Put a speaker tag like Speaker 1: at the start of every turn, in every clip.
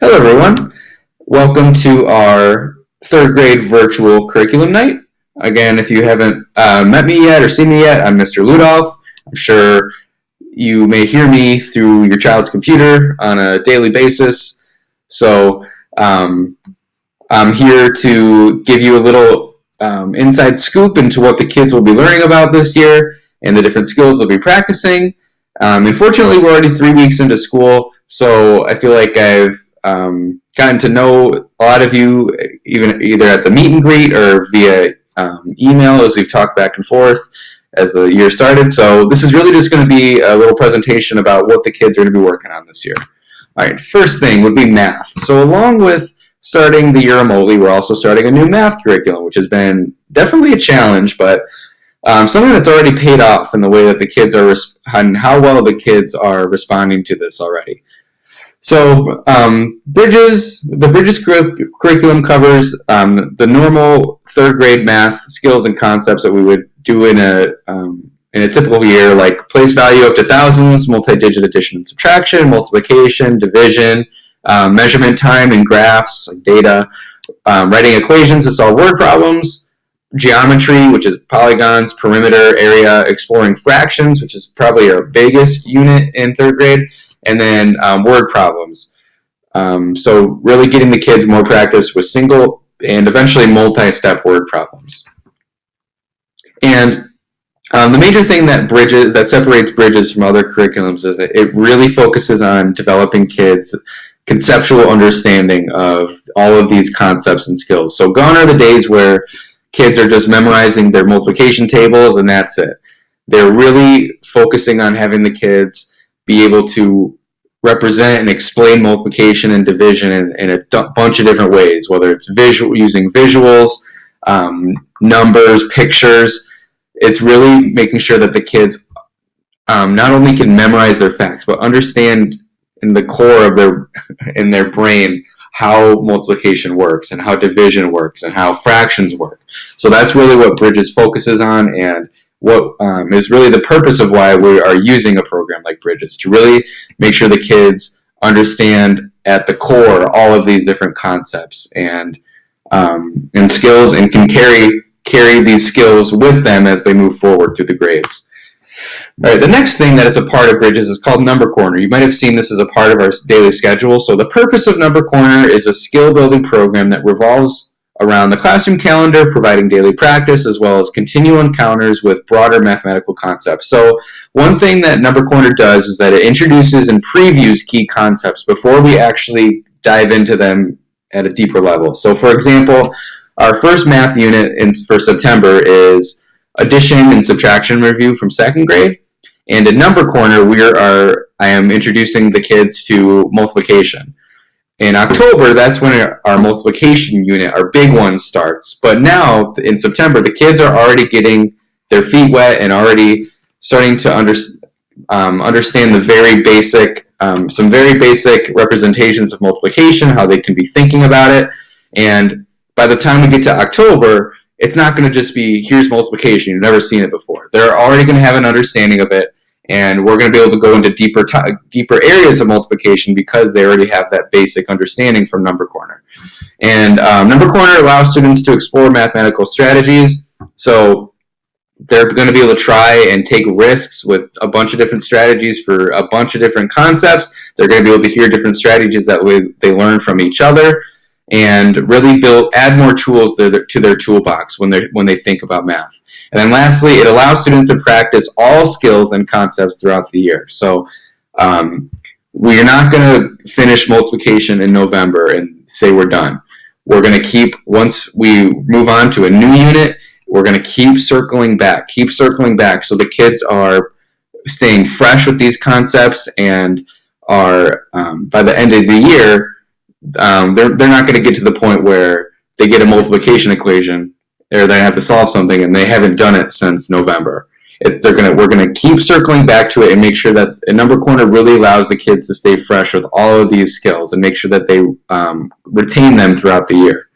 Speaker 1: Hello, everyone. Welcome to our third grade virtual curriculum night. Again, if you haven't met me yet or seen me yet, I'm Mr. Ludolf. I'm sure you may hear me through your child's computer on a daily basis. So I'm here to give you a little inside scoop into what the kids will be learning about this year and the different skills they'll be practicing. Unfortunately, we're already 3 weeks into school, so I feel like I've gotten to know a lot of you, even either at the meet and greet or via email as we've talked back and forth as the year started. So this is really just going to be a little presentation about what the kids are going to be working on this year. All right, first thing would be math. So along with starting the year remotely, we're also starting a new math curriculum, which has been definitely a challenge, but something that's already paid off in the way that the kids are and how well the kids are responding to this already. So the Bridges curriculum covers the normal third grade math skills and concepts that we would do in a typical year, like place value up to thousands, multi-digit addition and subtraction, multiplication, division, measurement time and graphs, like data, writing equations to solve word problems, geometry, which is polygons, perimeter, area, exploring fractions, which is probably our biggest unit in third grade, and then word problems. So really getting the kids more practice with single and eventually multi-step word problems. And the major thing that separates Bridges from other curriculums is that it really focuses on developing kids' conceptual understanding of all of these concepts and skills. So gone are the days where kids are just memorizing their multiplication tables and that's it. They're really focusing on having the kids be able to represent and explain multiplication and division in a bunch of different ways, whether it's using visuals, numbers, pictures. It's really making sure that the kids not only can memorize their facts, but understand in the core of in their brain how multiplication works and how division works and how fractions work. So that's really what Bridges focuses on, and what is really the purpose of why we are using a program like Bridges, to really make sure the kids understand at the core all of these different concepts and skills, and can carry these skills with them as they move forward through the grades. All right, the next thing that is a part of Bridges is called Number Corner. You might have seen this as a part of our daily schedule. So the purpose of Number Corner is a skill-building program that revolves around the classroom calendar, providing daily practice, as well as continual encounters with broader mathematical concepts. So one thing that Number Corner does is that it introduces and previews key concepts before we actually dive into them at a deeper level. So for example, our first math unit for September is addition and subtraction review from second grade. And in Number Corner, I am introducing the kids to multiplication. In October, that's when our multiplication unit, our big one, starts. But now, in September, the kids are already getting their feet wet and already starting to understand the very basic, some very basic representations of multiplication, how they can be thinking about it. And by the time we get to October, it's not going to just be, here's multiplication, you've never seen it before. They're already going to have an understanding of it, and we're going to be able to go into deeper areas of multiplication because they already have that basic understanding from Number Corner. And Number Corner allows students to explore mathematical strategies. So they're going to be able to try and take risks with a bunch of different strategies for a bunch of different concepts. They're going to be able to hear different strategies that they learn from each other, and really add more tools to their toolbox when they think about math. And then lastly, it allows students to practice all skills and concepts throughout the year. So we're not going to finish multiplication in November and say we're done. We're going to once we move on to a new unit, we're going to keep circling back. So the kids are staying fresh with these concepts, and are, by the end of the year, they're not going to get to the point where they get a multiplication equation or they have to solve something and they haven't done it since November. We're going to keep circling back to it and make sure that a Number Corner really allows the kids to stay fresh with all of these skills and make sure that they retain them throughout the year.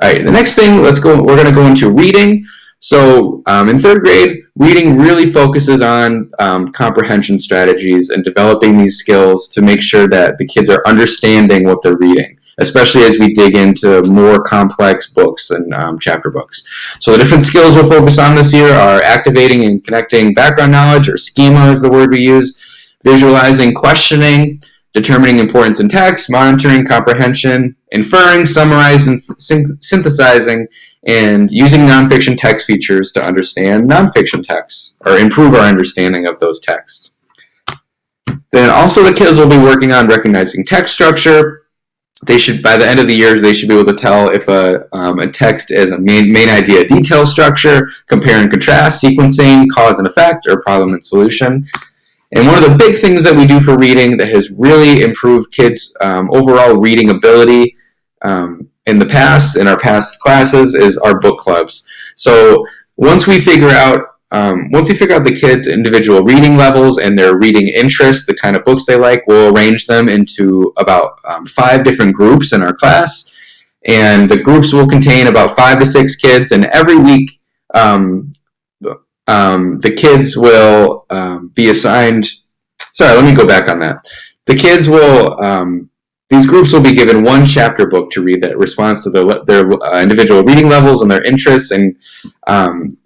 Speaker 1: All right, the next thing, we're going to go into reading. So in third grade, reading really focuses on comprehension strategies and developing these skills to make sure that the kids are understanding what they're reading, especially as we dig into more complex books and chapter books. So the different skills we'll focus on this year are activating and connecting background knowledge, or schema is the word we use, visualizing, questioning, determining importance in text, monitoring comprehension, inferring, summarizing, synthesizing, and using nonfiction text features to understand nonfiction texts or improve our understanding of those texts. Then also the kids will be working on recognizing text structure. They should, by the end of the year, they should be able to tell if a text is a main idea, detail structure, compare and contrast, sequencing, cause and effect, or problem and solution. And one of the big things that we do for reading that has really improved kids' overall reading ability in our past classes is our book clubs. So once we figure out the kids' individual reading levels and their reading interests, the kind of books they like, we'll arrange them into about 5 different groups in our class. And the groups will contain about 5 to 6 kids, and every week the kids will be assigned. Sorry, let me go back on that. The kids will, these groups will be given one chapter book to read that responds to their individual reading levels and their interests. And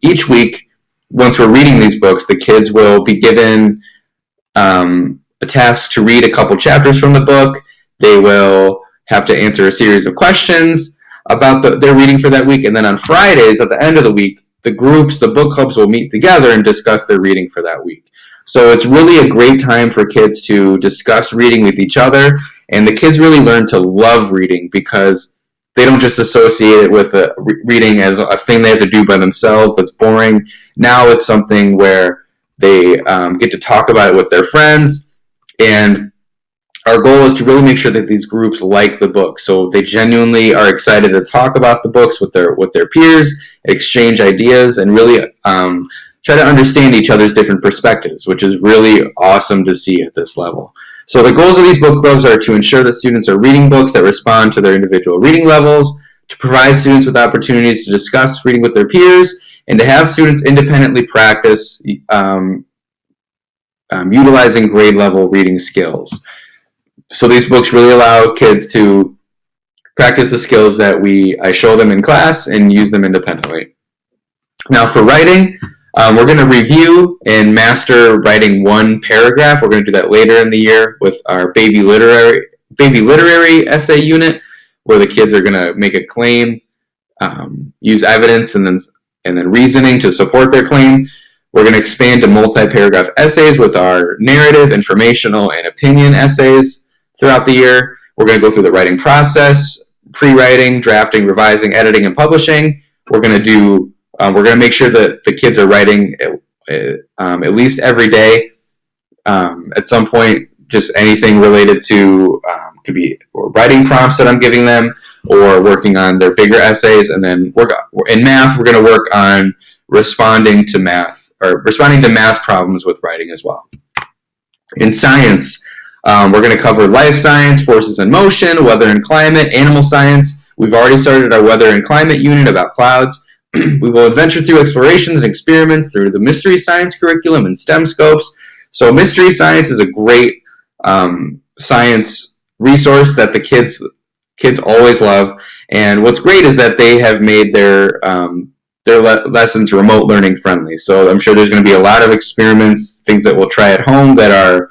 Speaker 1: each week, once we're reading these books, the kids will be given a task to read a couple chapters from the book. They will have to answer a series of questions about their reading for that week. And then on Fridays, at the end of the week, the book clubs will meet together and discuss their reading for that week. So it's really a great time for kids to discuss reading with each other, and the kids really learn to love reading because they don't just associate it with reading as a thing they have to do by themselves that's boring. Now it's something where they get to talk about it with their friends, and our goal is to really make sure that these groups like the book, so they genuinely are excited to talk about the books with their peers, exchange ideas, and really try to understand each other's different perspectives, which is really awesome to see at this level. So the goals of these book clubs are to ensure that students are reading books that respond to their individual reading levels, to provide students with opportunities to discuss reading with their peers, and to have students independently practice utilizing grade level reading skills. So these books really allow kids to practice the skills that I show them in class and use them independently. Now for writing, we're going to review and master writing one paragraph. We're going to do that later in the year with our baby literary essay unit, where the kids are going to make a claim, use evidence, and then reasoning to support their claim. We're going to expand to multi-paragraph essays with our narrative, informational, and opinion essays throughout the year. We're going to go through the writing process, pre-writing, drafting, revising, editing, and publishing. We're going to make sure that the kids are writing at least every day. At some point, just anything related to could be writing prompts that I'm giving them, or working on their bigger essays. And then in math, we're going to work on responding to math problems with writing as well. In science, we're going to cover life science, forces in motion, weather and climate, animal science. We've already started our weather and climate unit about clouds. We will adventure through explorations and experiments through the mystery science curriculum and STEM scopes. So mystery science is a great science resource that the kids always love. And what's great is that they have made their lessons remote learning friendly. So I'm sure there's going to be a lot of experiments, things that we'll try at home that are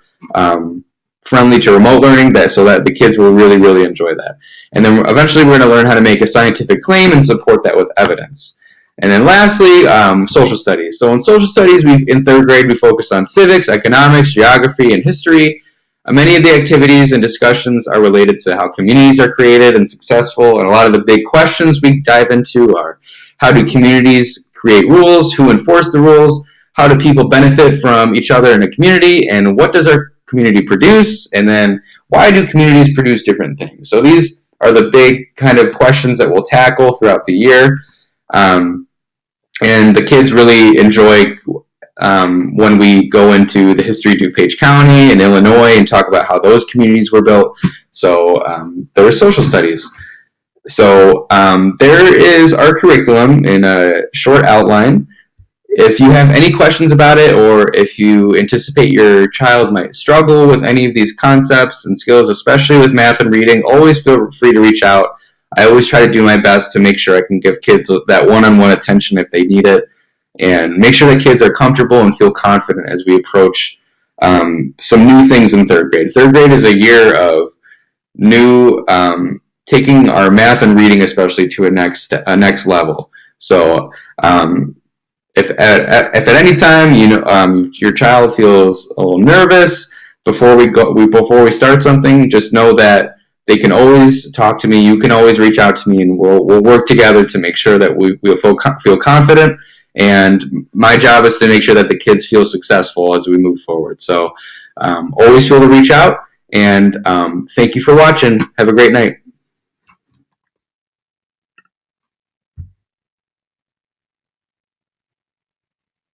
Speaker 1: friendly to remote learning, so that the kids will really, really enjoy that. And then eventually we're going to learn how to make a scientific claim and support that with evidence. And then lastly, social studies. So in social studies, in third grade, we focus on civics, economics, geography, and history. Many of the activities and discussions are related to how communities are created and successful, and a lot of the big questions we dive into are: how do communities create rules? Who enforce the rules? How do people benefit from each other in a community? And what does our community produce? And then why do communities produce different things? So these are the big kind of questions that we'll tackle throughout the year. And the kids really enjoy when we go into the history of DuPage County and Illinois and talk about how those communities were built. So there were social studies. So there is our curriculum in a short outline. If you have any questions about it, or if you anticipate your child might struggle with any of these concepts and skills, especially with math and reading, always feel free to reach out. I always try to do my best to make sure I can give kids that one-on-one attention if they need it, and make sure that kids are comfortable and feel confident as we approach some new things in third grade. Third grade is a year of new, taking our math and reading especially to a next level. So if at any time your child feels a little nervous before we start something, just know that they can always talk to me. You can always reach out to me, and we'll work together to make sure that we'll feel confident. And my job is to make sure that the kids feel successful as we move forward. So always feel to reach out. And thank you for watching. Have a great night.